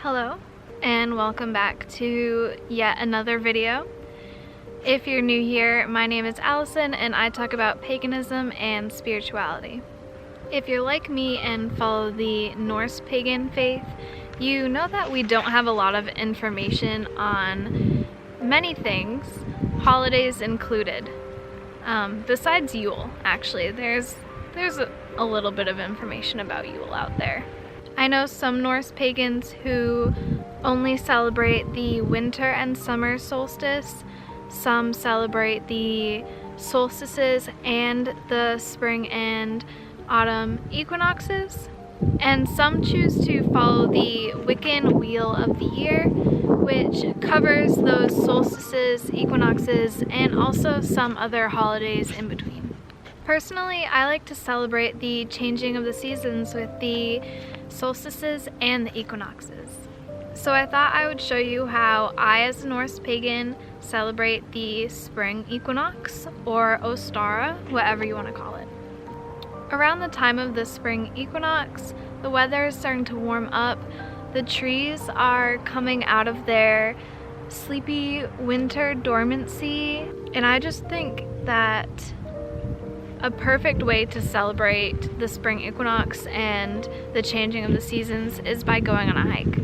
Hello, and welcome back to yet another video. If you're new here, my name is Allison and I talk about paganism and spirituality. If you're like me and follow the Norse Pagan faith, you know that we don't have a lot of information on many things, holidays included. Besides Yule, actually, there's a little bit of information about Yule out there. I know some Norse pagans who only celebrate the winter and summer solstice. Some celebrate the solstices and the spring and autumn equinoxes. And some choose to follow the Wiccan wheel of the year, which covers those solstices, equinoxes, and also some other holidays in between. Personally, I like to celebrate the changing of the seasons with the solstices and the equinoxes. So I thought I would show you how I, as a Norse pagan, celebrate the spring equinox, or Ostara, whatever you want to call it. Around the time of the spring equinox, the weather is starting to warm up, the trees are coming out of their sleepy winter dormancy, and I just think that a perfect way to celebrate the spring equinox and the changing of the seasons is by going on a hike.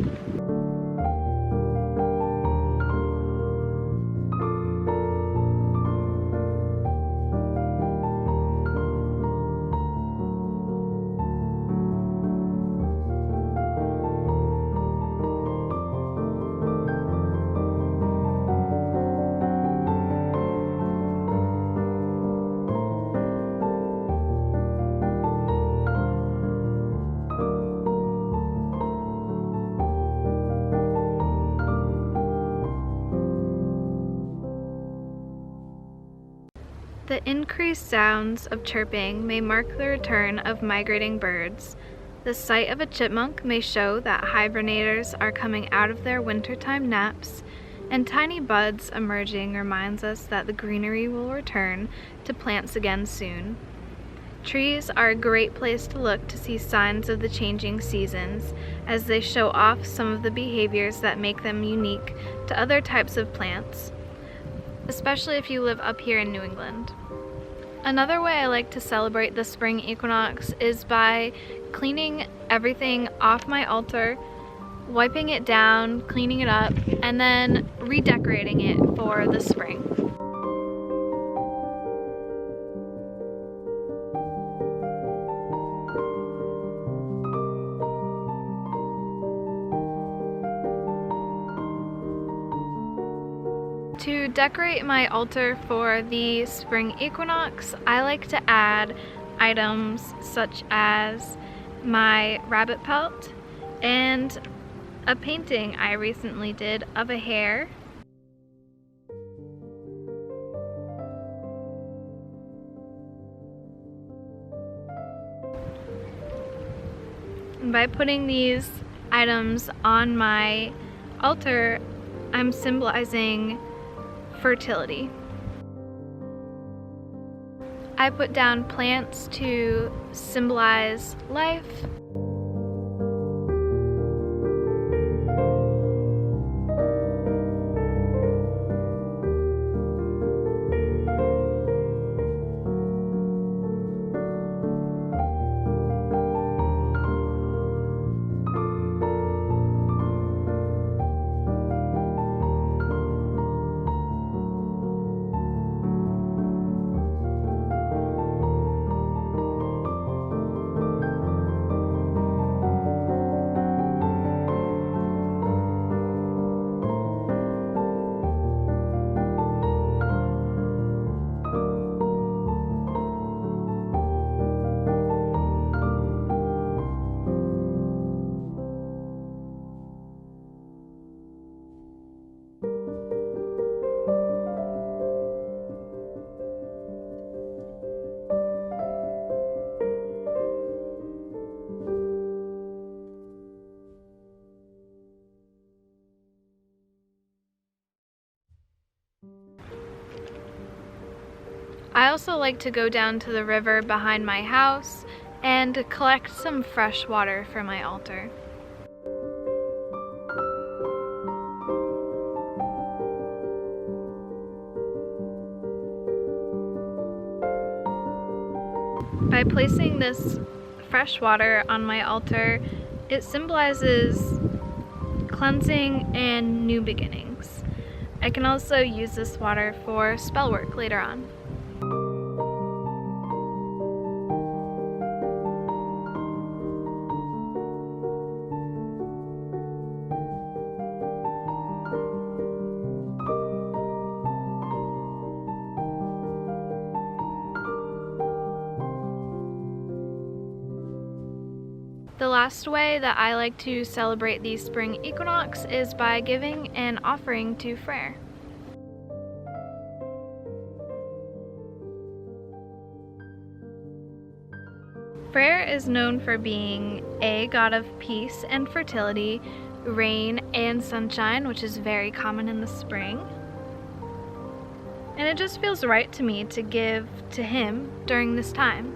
The increased sounds of chirping may mark the return of migrating birds. The sight of a chipmunk may show that hibernators are coming out of their wintertime naps, and tiny buds emerging reminds us that the greenery will return to plants again soon. Trees are a great place to look to see signs of the changing seasons, as they show off some of the behaviors that make them unique to other types of plants, especially if you live up here in New England. Another way I like to celebrate the spring equinox is by cleaning everything off my altar, wiping it down, cleaning it up, and then redecorating it for the spring. To decorate my altar for the spring equinox, I like to add items such as my rabbit pelt and a painting I recently did of a hare. And by putting these items on my altar, I'm symbolizing fertility. I put down plants to symbolize life. I also like to go down to the river behind my house and collect some fresh water for my altar. by placing this fresh water on my altar, it symbolizes cleansing and new beginnings. I can also use this water for spell work later on. The last way that I like to celebrate the spring equinox is by giving an offering to Freyr. Freyr is known for being a god of peace and fertility, rain and sunshine, which is very common in the spring. And it just feels right to me to give to him during this time.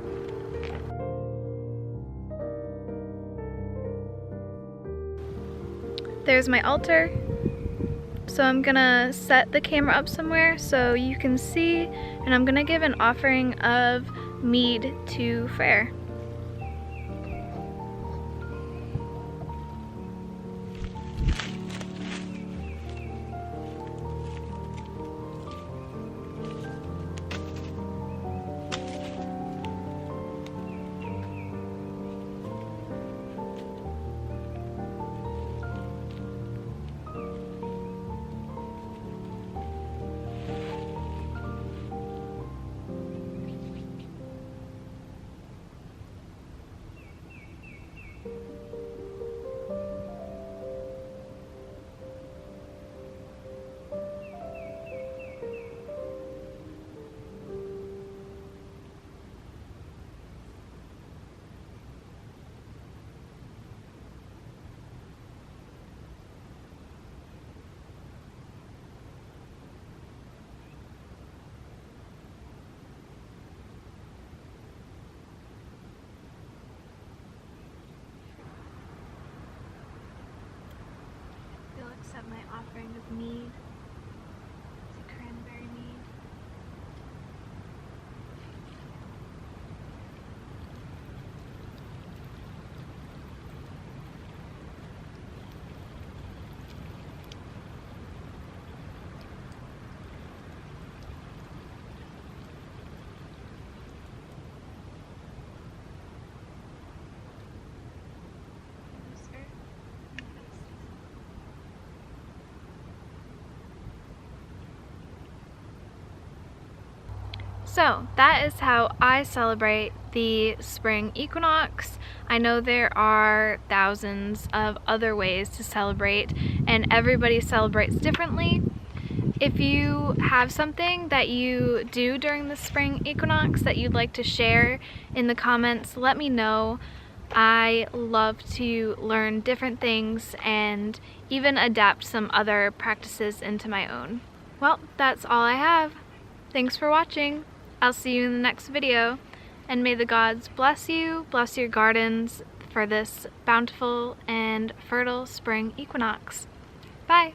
There's my altar. So I'm gonna set the camera up somewhere so you can see, and I'm gonna give an offering of mead to Freyr. Accept my offering of mead. It's a cranberry mead. So that is how I celebrate the spring equinox. I know there are thousands of other ways to celebrate, and everybody celebrates differently. If you have something that you do during the spring equinox that you'd like to share in the comments, let me know. I love to learn different things and even adapt some other practices into my own. Well, that's all I have. Thanks for watching. I'll see you in the next video, and may the gods bless you, bless your gardens for this bountiful and fertile spring equinox. Bye!